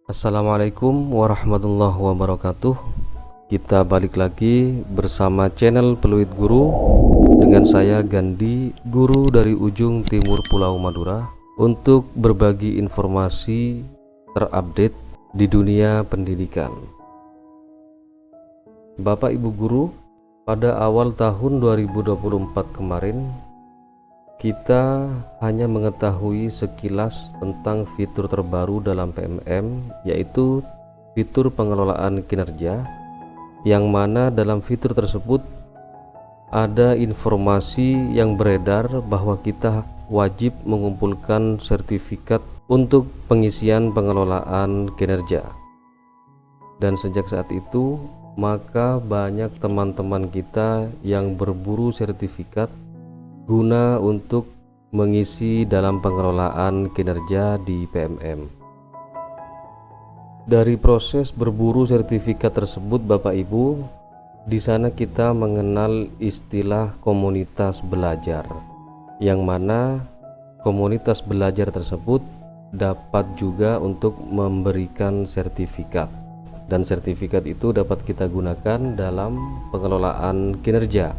Assalamualaikum warahmatullahi wabarakatuh. Kita balik lagi bersama channel Peluit Guru dengan saya Gandhi, guru dari ujung timur Pulau Madura, untuk berbagi informasi terupdate di dunia pendidikan. Bapak Ibu guru, pada awal tahun 2024 kemarin kita hanya mengetahui sekilas tentang fitur terbaru dalam PMM, yaitu fitur pengelolaan kinerja, yang mana dalam fitur tersebut ada informasi yang beredar bahwa kita wajib mengumpulkan sertifikat untuk pengisian pengelolaan kinerja. Dan sejak saat itu, maka banyak teman-teman kita yang berburu sertifikat guna untuk mengisi dalam pengelolaan kinerja di PMM. Dari proses berburu sertifikat tersebut, Bapak Ibu, di sana kita mengenal istilah komunitas belajar, yang mana komunitas belajar tersebut dapat juga untuk memberikan sertifikat, dan sertifikat itu dapat kita gunakan dalam pengelolaan kinerja.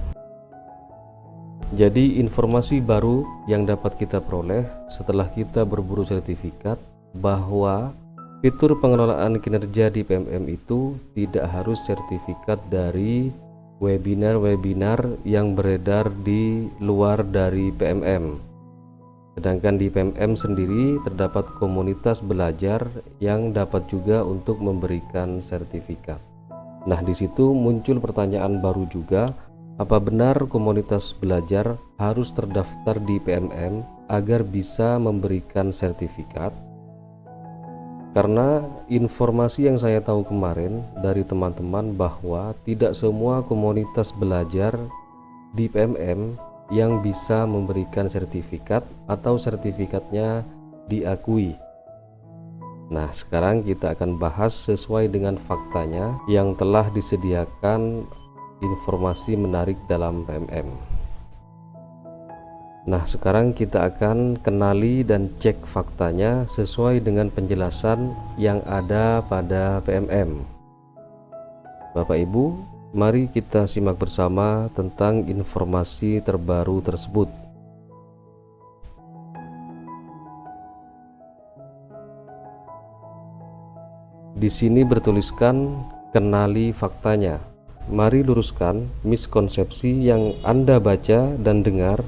Jadi informasi baru yang dapat kita peroleh setelah kita berburu sertifikat bahwa fitur pengelolaan kinerja di PMM itu tidak harus sertifikat dari webinar-webinar yang beredar di luar dari PMM. Sedangkan di PMM sendiri terdapat komunitas belajar yang dapat juga untuk memberikan sertifikat. Nah, di situ muncul pertanyaan baru juga. Apa benar komunitas belajar harus terdaftar di PMM agar bisa memberikan sertifikat? Karena informasi yang saya tahu kemarin dari teman-teman bahwa tidak semua komunitas belajar di PMM yang bisa memberikan sertifikat atau sertifikatnya diakui. Nah, sekarang kita akan bahas sesuai dengan faktanya yang telah disediakan informasi menarik dalam PMM. Nah, sekarang kita akan kenali dan cek faktanya sesuai dengan penjelasan yang ada pada PMM. Bapak Ibu, mari kita simak bersama tentang informasi terbaru tersebut. Di sini bertuliskan kenali faktanya. Mari luruskan miskonsepsi yang Anda baca dan dengar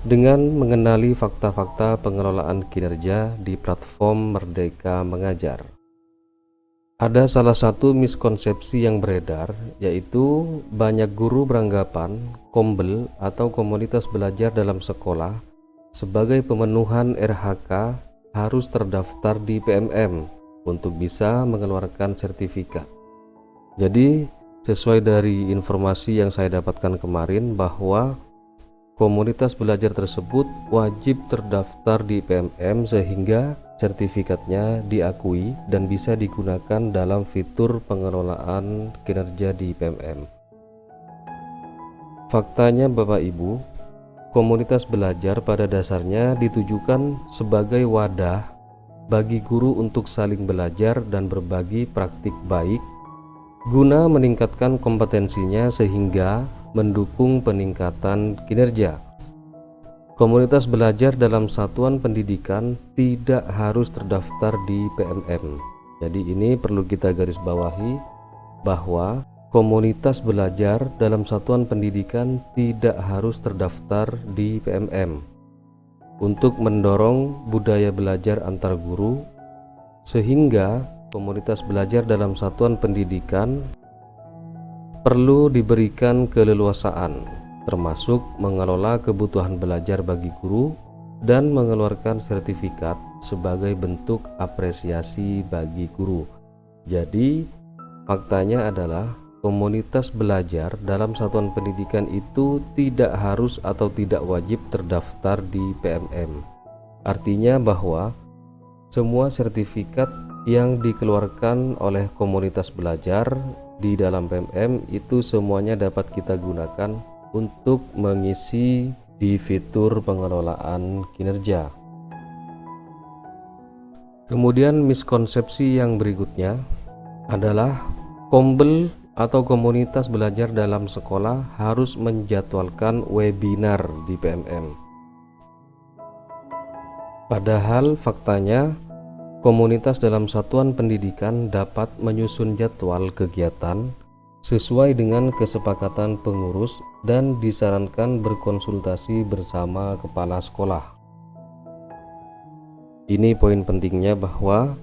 dengan mengenali fakta-fakta pengelolaan kinerja di platform Merdeka Mengajar. Ada salah satu miskonsepsi yang beredar, yaitu banyak guru beranggapan kombel atau komunitas belajar dalam sekolah sebagai pemenuhan RHK harus terdaftar di PMM untuk bisa mengeluarkan sertifikat. Jadi sesuai dari informasi yang saya dapatkan kemarin bahwa komunitas belajar tersebut wajib terdaftar di PMM sehingga sertifikatnya diakui dan bisa digunakan dalam fitur pengelolaan kinerja di PMM. Faktanya Bapak Ibu, komunitas belajar pada dasarnya ditujukan sebagai wadah bagi guru untuk saling belajar dan berbagi praktik baik guna meningkatkan kompetensinya sehingga mendukung peningkatan kinerja. Komunitas belajar dalam satuan pendidikan tidak harus terdaftar di PMM. Jadi ini perlu kita garis bawahi bahwa komunitas belajar dalam satuan pendidikan tidak harus terdaftar di PMM. Untuk mendorong budaya belajar antar guru sehingga komunitas belajar dalam satuan pendidikan perlu diberikan keleluasaan, termasuk mengelola kebutuhan belajar bagi guru dan mengeluarkan sertifikat sebagai bentuk apresiasi bagi guru. Jadi, faktanya adalah komunitas belajar dalam satuan pendidikan itu tidak harus atau tidak wajib terdaftar di PMM. Artinya bahwa semua sertifikat yang dikeluarkan oleh komunitas belajar di dalam PMM itu semuanya dapat kita gunakan untuk mengisi di fitur pengelolaan kinerja. Kemudian miskonsepsi yang berikutnya adalah kombel atau komunitas belajar dalam sekolah harus menjadwalkan webinar di PMM. Padahal faktanya komunitas dalam satuan pendidikan dapat menyusun jadwal kegiatan sesuai dengan kesepakatan pengurus dan disarankan berkonsultasi bersama kepala sekolah. Ini poin pentingnya, bahwa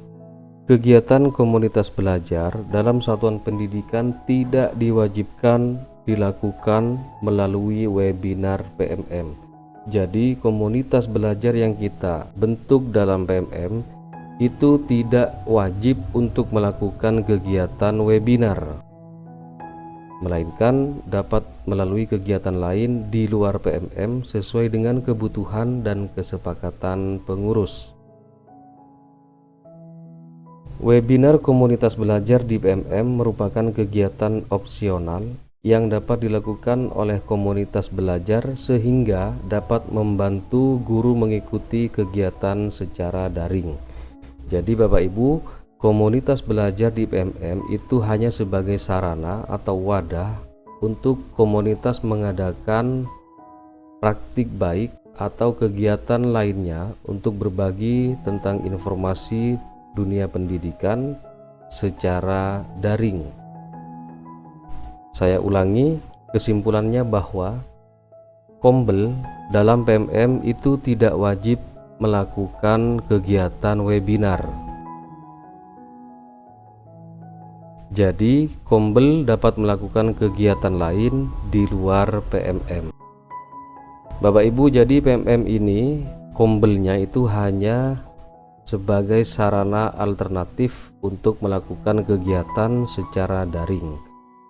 kegiatan komunitas belajar dalam satuan pendidikan tidak diwajibkan dilakukan melalui webinar PMM. Jadi komunitas belajar yang kita bentuk dalam PMM itu tidak wajib untuk melakukan kegiatan webinar, melainkan dapat melalui kegiatan lain di luar PMM sesuai dengan kebutuhan dan kesepakatan pengurus. Webinar komunitas belajar di PMM merupakan kegiatan opsional yang dapat dilakukan oleh komunitas belajar sehingga dapat membantu guru mengikuti kegiatan secara daring. Jadi Bapak Ibu, komunitas belajar di PMM itu hanya sebagai sarana atau wadah untuk komunitas mengadakan praktik baik atau kegiatan lainnya untuk berbagi tentang informasi dunia pendidikan secara daring. Saya ulangi, kesimpulannya bahwa kombel dalam PMM itu tidak wajib melakukan kegiatan webinar. Jadi kombel dapat melakukan kegiatan lain di luar PMM. Bapak Ibu, jadi PMM ini kombelnya itu hanya sebagai sarana alternatif untuk melakukan kegiatan secara daring,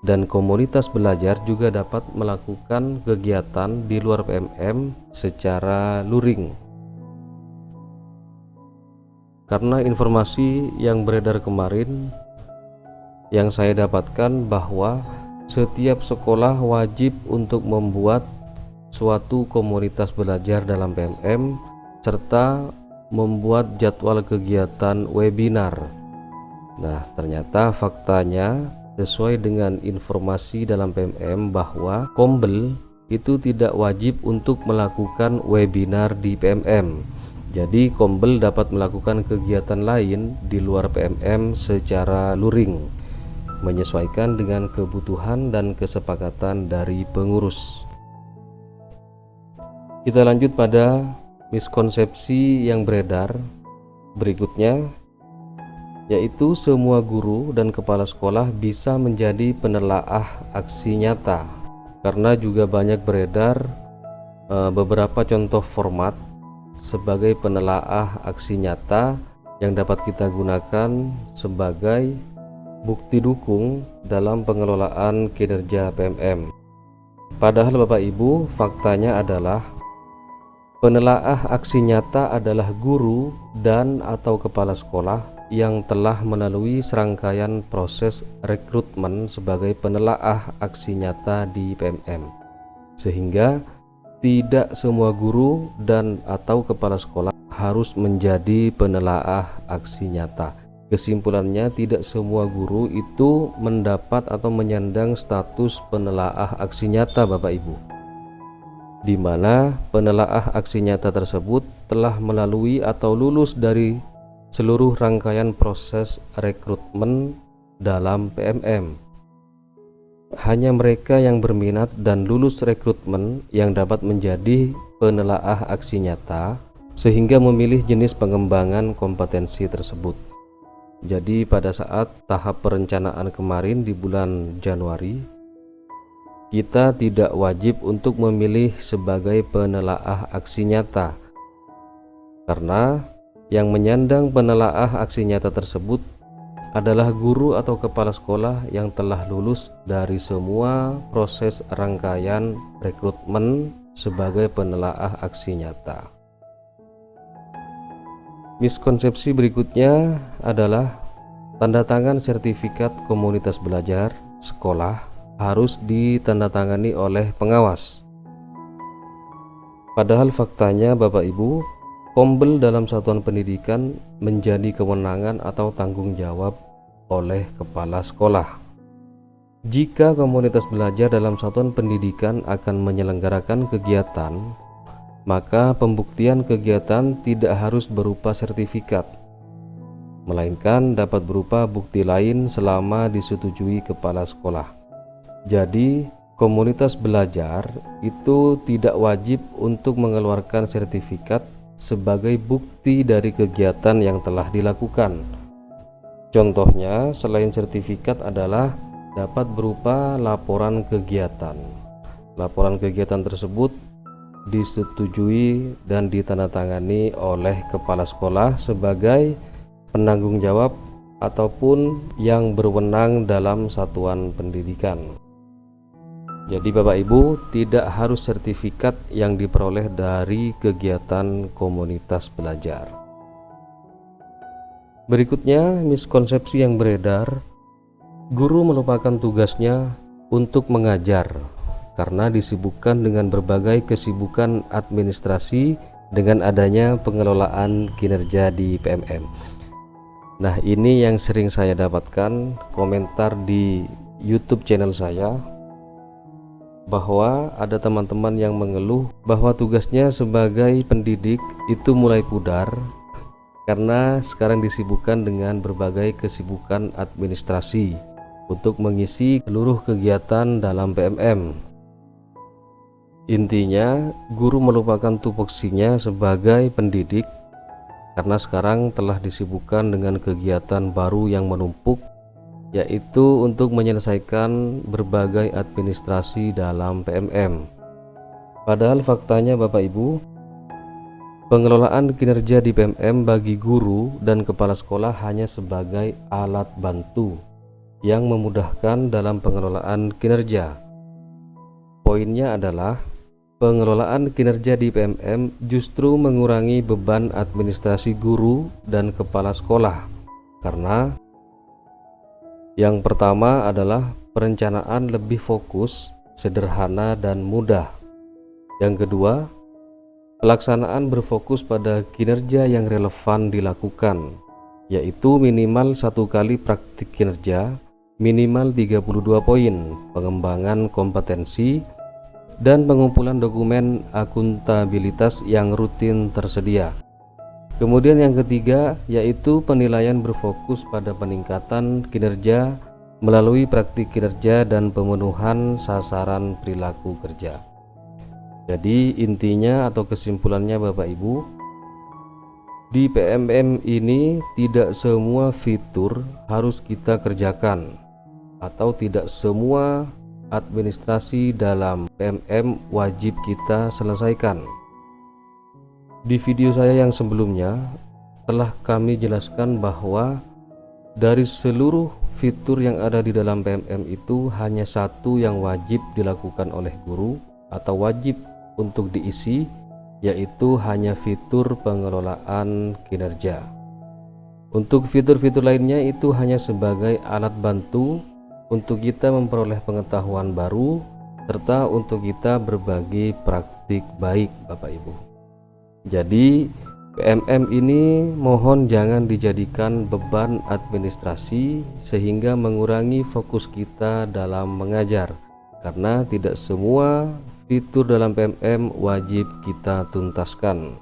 dan komunitas belajar juga dapat melakukan kegiatan di luar PMM secara luring. Karena informasi yang beredar kemarin yang saya dapatkan bahwa setiap sekolah wajib untuk membuat suatu komunitas belajar dalam PMM serta membuat jadwal kegiatan webinar. Nah, ternyata faktanya sesuai dengan informasi dalam PMM bahwa kombel itu tidak wajib untuk melakukan webinar di PMM. Jadi kombel dapat melakukan kegiatan lain di luar PMM secara luring, menyesuaikan dengan kebutuhan dan kesepakatan dari pengurus. Kita lanjut pada miskonsepsi yang beredar berikutnya, yaitu semua guru dan kepala sekolah bisa menjadi penelaah aksi nyata. Karena juga banyak beredar beberapa contoh format sebagai penelaah aksi nyata yang dapat kita gunakan sebagai bukti dukung dalam pengelolaan kinerja PMM. Padahal Bapak Ibu, faktanya adalah penelaah aksi nyata adalah guru dan atau kepala sekolah yang telah melalui serangkaian proses rekrutmen sebagai penelaah aksi nyata di PMM. Sehingga tidak semua guru dan atau kepala sekolah harus menjadi penelaah aksi nyata. Kesimpulannya, tidak semua guru itu mendapat atau menyandang status penelaah aksi nyata Bapak Ibu, di mana penelaah aksi nyata tersebut telah melalui atau lulus dari seluruh rangkaian proses rekrutmen dalam PMM. Hanya mereka yang berminat dan lulus rekrutmen yang dapat menjadi penelaah aksi nyata sehingga memilih jenis pengembangan kompetensi tersebut. Jadi pada saat tahap perencanaan kemarin di bulan Januari, kita tidak wajib untuk memilih sebagai penelaah aksi nyata, karena yang menyandang penelaah aksi nyata tersebut adalah guru atau kepala sekolah yang telah lulus dari semua proses rangkaian rekrutmen sebagai penelaah aksi nyata. Miskonsepsi berikutnya adalah tanda tangan sertifikat komunitas belajar sekolah harus ditandatangani oleh pengawas. Padahal faktanya Bapak Ibu, Kombel dalam satuan pendidikan menjadi kewenangan atau tanggung jawab oleh kepala sekolah. Jika komunitas belajar dalam satuan pendidikan akan menyelenggarakan kegiatan, maka pembuktian kegiatan tidak harus berupa sertifikat, melainkan dapat berupa bukti lain selama disetujui kepala sekolah. Jadi, komunitas belajar itu tidak wajib untuk mengeluarkan sertifikat sebagai bukti dari kegiatan yang telah dilakukan. Contohnya, selain sertifikat adalah dapat berupa laporan kegiatan. Laporan kegiatan tersebut disetujui dan ditandatangani oleh kepala sekolah sebagai penanggung jawab ataupun yang berwenang dalam satuan pendidikan. Jadi Bapak Ibu, tidak harus sertifikat yang diperoleh dari kegiatan komunitas belajar. Berikutnya, miskonsepsi yang beredar, guru melupakan tugasnya untuk mengajar karena disibukkan dengan berbagai kesibukan administrasi dengan adanya pengelolaan kinerja di PMM. Nah, ini yang sering saya dapatkan komentar di YouTube channel saya, bahwa ada teman-teman yang mengeluh bahwa tugasnya sebagai pendidik itu mulai pudar karena sekarang disibukkan dengan berbagai kesibukan administrasi untuk mengisi seluruh kegiatan dalam PMM. Intinya, guru melupakan tupoksinya sebagai pendidik karena sekarang telah disibukkan dengan kegiatan baru yang menumpuk, yaitu untuk menyelesaikan berbagai administrasi dalam PMM. Padahal faktanya Bapak Ibu, pengelolaan kinerja di PMM bagi guru dan kepala sekolah hanya sebagai alat bantu yang memudahkan dalam pengelolaan kinerja. Poinnya adalah pengelolaan kinerja di PMM justru mengurangi beban administrasi guru dan kepala sekolah, karena yang pertama adalah perencanaan lebih fokus, sederhana, dan mudah. Yang kedua, pelaksanaan berfokus pada kinerja yang relevan dilakukan, yaitu minimal 1 kali praktik kinerja, minimal 32 poin, pengembangan kompetensi, dan pengumpulan dokumen akuntabilitas yang rutin tersedia. Kemudian yang ketiga, yaitu penilaian berfokus pada peningkatan kinerja melalui praktik kinerja dan pemenuhan sasaran perilaku kerja. Jadi intinya atau kesimpulannya Bapak Ibu, di PMM ini tidak semua fitur harus kita kerjakan, atau tidak semua administrasi dalam PMM wajib kita selesaikan. Di video saya yang sebelumnya telah kami jelaskan bahwa dari seluruh fitur yang ada di dalam PMM itu hanya satu yang wajib dilakukan oleh guru atau wajib untuk diisi, yaitu hanya fitur pengelolaan kinerja. Untuk fitur-fitur lainnya itu hanya sebagai alat bantu untuk kita memperoleh pengetahuan baru serta untuk kita berbagi praktik baik Bapak Ibu. Jadi PMM ini mohon jangan dijadikan beban administrasi sehingga mengurangi fokus kita dalam mengajar, karena tidak semua fitur dalam PMM wajib kita tuntaskan.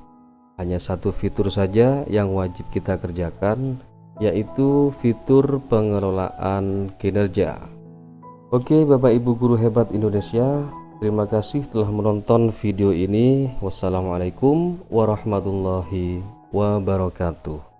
Hanya satu fitur saja yang wajib kita kerjakan, yaitu fitur pengelolaan kinerja. Oke Bapak Ibu guru hebat Indonesia, terima kasih telah menonton video ini. Wassalamualaikum warahmatullahi wabarakatuh.